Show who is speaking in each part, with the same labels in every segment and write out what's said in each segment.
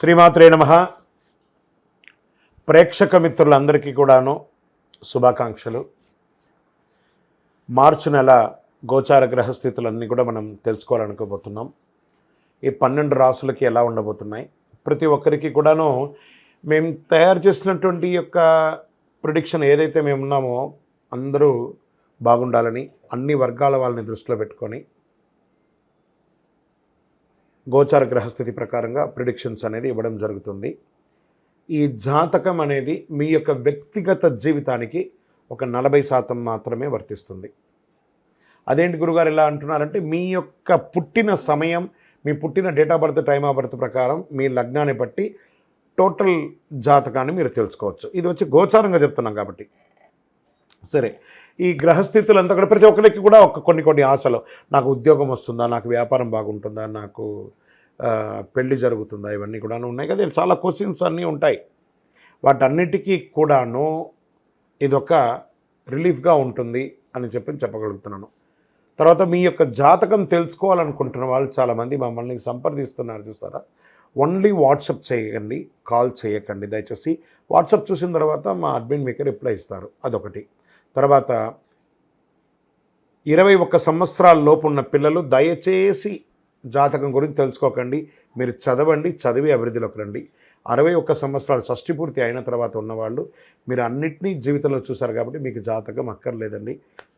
Speaker 1: శ్రీమాత్రే నమః. ప్రేక్షక మిత్రులందరికీ కూడాను శుభాకాంక్షలు. మార్చి నెల గోచార గ్రహస్థితులన్నీ కూడా మనం తెలుసుకోవాలనుకోబోతున్నాం. ఈ 12 రాసులకి ఎలా ఉండబోతున్నాయి, ప్రతి ఒక్కరికి కూడాను మేము తయారు చేసినటువంటి యొక్క ప్రిడిక్షన్ ఏదైతే మేము ఉన్నామో అందరూ బాగుండాలని అన్ని వర్గాల వాళ్ళని దృష్టిలో పెట్టుకొని గోచార గ్రహస్థితి ప్రకారంగా ప్రిడిక్షన్స్ అనేది ఇవ్వడం జరుగుతుంది. ఈ జాతకం అనేది మీ యొక్క వ్యక్తిగత జీవితానికి ఒక 40% మాత్రమే వర్తిస్తుంది. అదేంటి గురుగారు ఇలా అంటున్నారంటే, మీ యొక్క పుట్టిన సమయం, మీ పుట్టిన date of birth, time of birth ప్రకారం మీ లగ్నాన్ని బట్టి టోటల్ జాతకాన్ని మీరు తెలుసుకోవచ్చు. ఇది వచ్చి గోచారంగా చెప్తున్నాం కాబట్టి. సరే, ఈ గ్రహస్థితులంతా కూడా ప్రతి ఒక్కరికి కూడా కొన్ని ఆశలు, నాకు ఉద్యోగం వస్తుందా, నాకు వ్యాపారం బాగుంటుందా, నాకు పెళ్ళి జరుగుతుందా, ఇవన్నీ కూడా ఉన్నాయి కదా. చాలా క్వశ్చన్స్ అన్నీ ఉంటాయి. వాటన్నిటికీ కూడాను ఇదొక రిలీఫ్గా ఉంటుంది అని చెప్పగలుగుతున్నాను. తర్వాత మీ యొక్క జాతకం తెలుసుకోవాలనుకుంటున్న వాళ్ళు చాలామంది మమ్మల్ని సంప్రదిస్తున్నారు, చూస్తారా. ఓన్లీ వాట్సాప్ చేయండి, కాల్ చేయకండి దయచేసి. వాట్సాప్ చూసిన తర్వాత మా అడ్మిన్ మీకు రిప్లై ఇస్తారు, అదొకటి. తర్వాత 21 సంవత్సరాల లోపు ఉన్న పిల్లలు దయచేసి జాతకం గురించి తెలుసుకోకండి. మీరు చదవండి, చదివి అభివృద్ధిలోకి రండి. 61 సంవత్సరాలు షష్ఠి పూర్తి అయిన తర్వాత ఉన్నవాళ్ళు మీరు అన్నిటినీ జీవితంలో చూశారు కాబట్టి మీకు జాతకం అక్కర్లేదండి.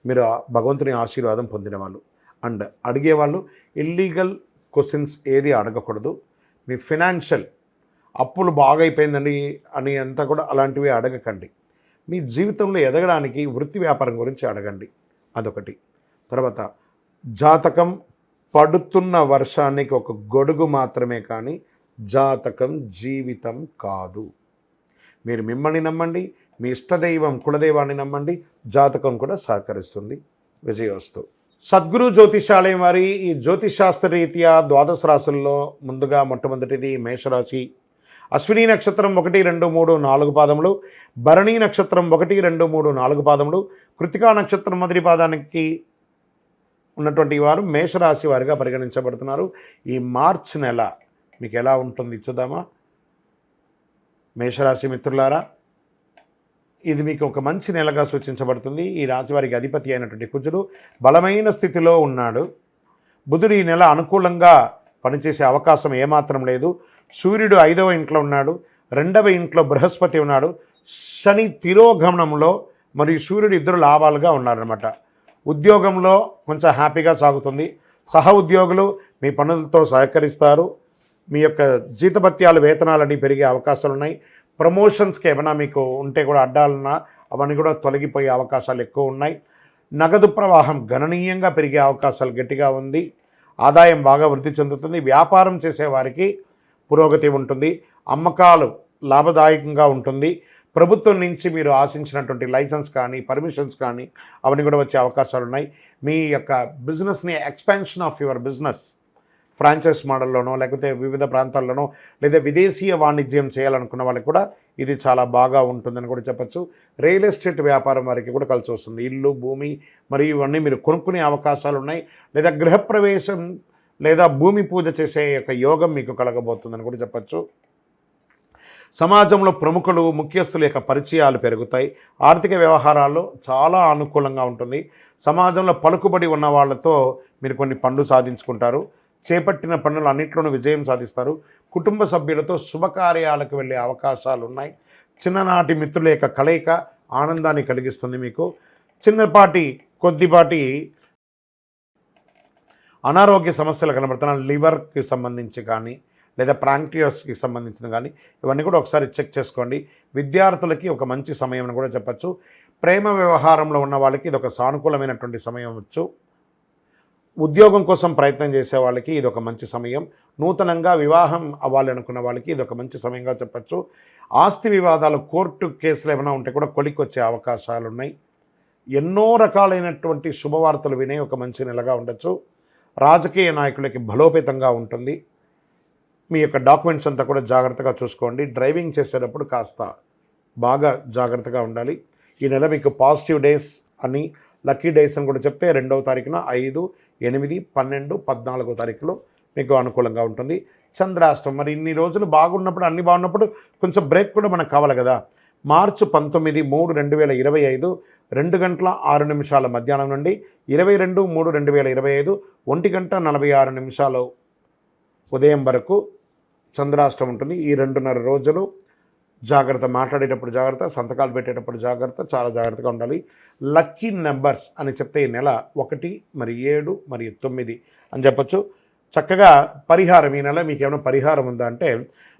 Speaker 1: మీరు భగవంతుని ఆశీర్వాదం పొందిన వాళ్ళు. అండ్ అడిగేవాళ్ళు ఇల్లీగల్ క్వశ్చన్స్ ఏది అడగకూడదు. మీ ఫినాన్షియల్ అప్పులు బాగా అయిపోయిందండి అని అంతా కూడా అలాంటివి అడగకండి. మీ జీవితంలో ఎదగడానికి వృత్తి వ్యాపారం గురించి అడగండి, అదొకటి. తర్వాత జాతకం పడుతున్న వర్షానికి ఒక గొడుగు మాత్రమే, కానీ జాతకం జీవితం కాదు. మీరు మిమ్మల్ని నమ్మండి, మీ ఇష్టదైవం కులదైవాన్ని నమ్మండి, జాతకం కూడా సహకరిస్తుంది. విజయోస్తు. సద్గురు జ్యోతిషాలయం వారి ఈ జ్యోతిషాస్త్ర రీత్యా ద్వాదశ రాశుల్లో ముందుగా మొట్టమొదటిది మేషరాశి. అశ్విని నక్షత్రం 1, 2, 3, 4 పాదములు, భరణి నక్షత్రం 1, 2, 3, 4 పాదములు, కృతికా నక్షత్రం మొదటి పాదానికి ఉన్నటువంటి వారు మేషరాశి వారిగా పరిగణించబడుతున్నారు. ఈ మార్చి నెల మీకు ఎలా ఉంటుంది చూద్దామా. మేషరాశి మిత్రులారా, ఇది మీకు ఒక మంచి నెలగా సూచించబడుతుంది. ఈ రాశి వారికి అధిపతి అయినటువంటి కుజుడు బలమైన స్థితిలో ఉన్నాడు. బుధుడు ఈ నెల అనుకూలంగా పనిచేసే అవకాశం ఏమాత్రం లేదు. సూర్యుడు 5వ ఇంట్లో ఉన్నాడు, 2వ ఇంట్లో బృహస్పతి ఉన్నాడు. శని తిరోగమనంలో మరియు సూర్యుడు ఇద్దరు లాభాలుగా ఉన్నారన్నమాట. ఉద్యోగంలో కొంచెం హ్యాపీగా సాగుతుంది. సహ ఉద్యోగులు మీ పనులతో సహకరిస్తారు. మీ యొక్క జీతభత్యాలు, వేతనాలన్నీ పెరిగే అవకాశాలు ఉన్నాయి. ప్రమోషన్స్కి ఏమైనా మీకు ఉంటే కూడా అడ్డాలున్నా అవన్నీ కూడా తొలగిపోయే అవకాశాలు ఎక్కువ ఉన్నాయి. నగదు ప్రవాహం గణనీయంగా పెరిగే అవకాశాలు గట్టిగా ఉంది. ఆదాయం బాగా వృద్ధి చెందుతుంది. వ్యాపారం చేసేవారికి పురోగతి ఉంటుంది. అమ్మకాలు లాభదాయకంగా ఉంటుంది. ప్రభుత్వం నుంచి మీరు ఆశించినటువంటి లైసెన్స్ కానీ, పర్మిషన్స్ కానీ అవన్నీ కూడా వచ్చే అవకాశాలు ఉన్నాయి. మీ యొక్క బిజినెస్ని expansion of your business franchise మోడల్లోనో, లేకపోతే వివిధ ప్రాంతాల్లోనో, లేదా విదేశీయ వాణిజ్యం చేయాలనుకున్న వాళ్ళకి కూడా ఇది చాలా బాగా ఉంటుందని కూడా చెప్పచ్చు. రియల్ ఎస్టేట్ వ్యాపారం వారికి కూడా కలిసి వస్తుంది. ఇల్లు, భూమి మరియు ఇవన్నీ మీరు కొనుక్కునే అవకాశాలు ఉన్నాయి. లేదా గృహప్రవేశం లేదా భూమి పూజ చేసే యొక్క యోగం మీకు కలగబోతుందని కూడా చెప్పచ్చు. సమాజంలో ప్రముఖులు, ముఖ్యస్తుల యొక్క పరిచయాలు పెరుగుతాయి. ఆర్థిక వ్యవహారాల్లో చాలా అనుకూలంగా ఉంటుంది. సమాజంలో పలుకుబడి ఉన్న వాళ్ళతో మీరు కొన్ని పనులు సాధించుకుంటారు. చేపట్టిన పనులు అన్నింటిలోనూ విజయం సాధిస్తారు. కుటుంబ సభ్యులతో శుభకార్యాలకు వెళ్ళే అవకాశాలు ఉన్నాయి. చిన్ననాటి మిత్రుల యొక్క కలయిక ఆనందాన్ని కలిగిస్తుంది. మీకు కొద్దిపాటి అనారోగ్య సమస్యలు కనబడుతున్నాయి. లివర్కి సంబంధించి కానీ, లేదా ప్రాంక్టియస్కి సంబంధించిన కానీ ఇవన్నీ కూడా ఒకసారి చెక్ చేసుకోండి. విద్యార్థులకి ఒక మంచి సమయం అని కూడా చెప్పచ్చు. ప్రేమ వ్యవహారంలో ఉన్న వాళ్ళకి ఇది ఒక సానుకూలమైనటువంటి సమయం వచ్చు. ఉద్యోగం కోసం ప్రయత్నం చేసే వాళ్ళకి ఇది ఒక మంచి సమయం. నూతనంగా వివాహం అవ్వాలి అనుకున్న వాళ్ళకి ఇది ఒక మంచి సమయంగా చెప్పచ్చు. ఆస్తి వివాదాలు, కోర్టు కేసులు ఏమైనా ఉంటే కూడా కొలిక్కొచ్చే అవకాశాలు ఉన్నాయి. ఎన్నో రకాలైనటువంటి శుభవార్తలు వినే ఒక మంచి నెలగా ఉండొచ్చు. రాజకీయ నాయకులకి బలోపేతంగా ఉంటుంది. మీ యొక్క డాక్యుమెంట్స్ అంతా కూడా జాగ్రత్తగా చూసుకోండి. డ్రైవింగ్ చేసేటప్పుడు కాస్త బాగా జాగ్రత్తగా ఉండాలి. ఈ నెల మీకు పాజిటివ్ డేస్ అని, లక్కీ డేస్ అని కూడా చెప్తే 2వ తారీఖున 5, 8, 12, 14 తారీఖులో మీకు అనుకూలంగా ఉంటుంది. చంద్రాష్టమం, మరి ఇన్ని రోజులు బాగున్నప్పుడు, అన్ని బాగున్నప్పుడు కొంచెం బ్రేక్ కూడా మనకు కావాలి కదా. మార్చి 19/3/2025 2:06 మధ్యాహ్నం నుండి 22/3/2025 1:46 ఉదయం వరకు చంద్రాష్టమం ఉంటుంది. ఈ 2.5 రోజులు జాగ్రత్త, మాట్లాడేటప్పుడు జాగ్రత్త, సంతకాలు పెట్టేటప్పుడు జాగ్రత్త, చాలా జాగ్రత్తగా ఉండాలి. లక్కీ నెంబర్స్ అని చెప్తే ఈ నెల 1, మరి 7, మరియు 9 అని చెప్పొచ్చు. చక్కగా పరిహారం, ఈ నెల మీకు ఏమైనా పరిహారం ఉందా అంటే,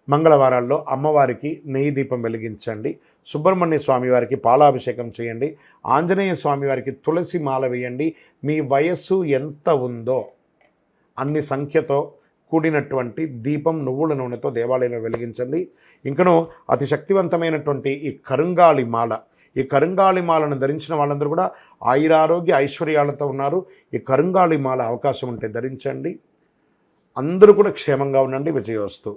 Speaker 1: మంగళవారాల్లో అమ్మవారికి నెయ్యి దీపం వెలిగించండి, సుబ్రహ్మణ్య స్వామి వారికి పాలాభిషేకం చేయండి, ఆంజనేయ స్వామి వారికి తులసి మాల వేయండి. మీ వయస్సు ఎంత ఉందో అన్ని సంఖ్యతో కూడినటువంటి దీపం నువ్వుల నూనెతో దేవాలయంలో వెలిగించండి. ఇంకను అతి శక్తివంతమైనటువంటి ఈ కరుంగాళి మాల, ఈ కరుంగాళి మాలను ధరించిన వాళ్ళందరూ కూడా ఆయురారోగ్య ఐశ్వర్యాలతో ఉన్నారు. ఈ కరుంగాళి మాల అవకాశం ఉంటే ధరించండి. అందరూ కూడా క్షేమంగా ఉండండి. విజయోస్తు.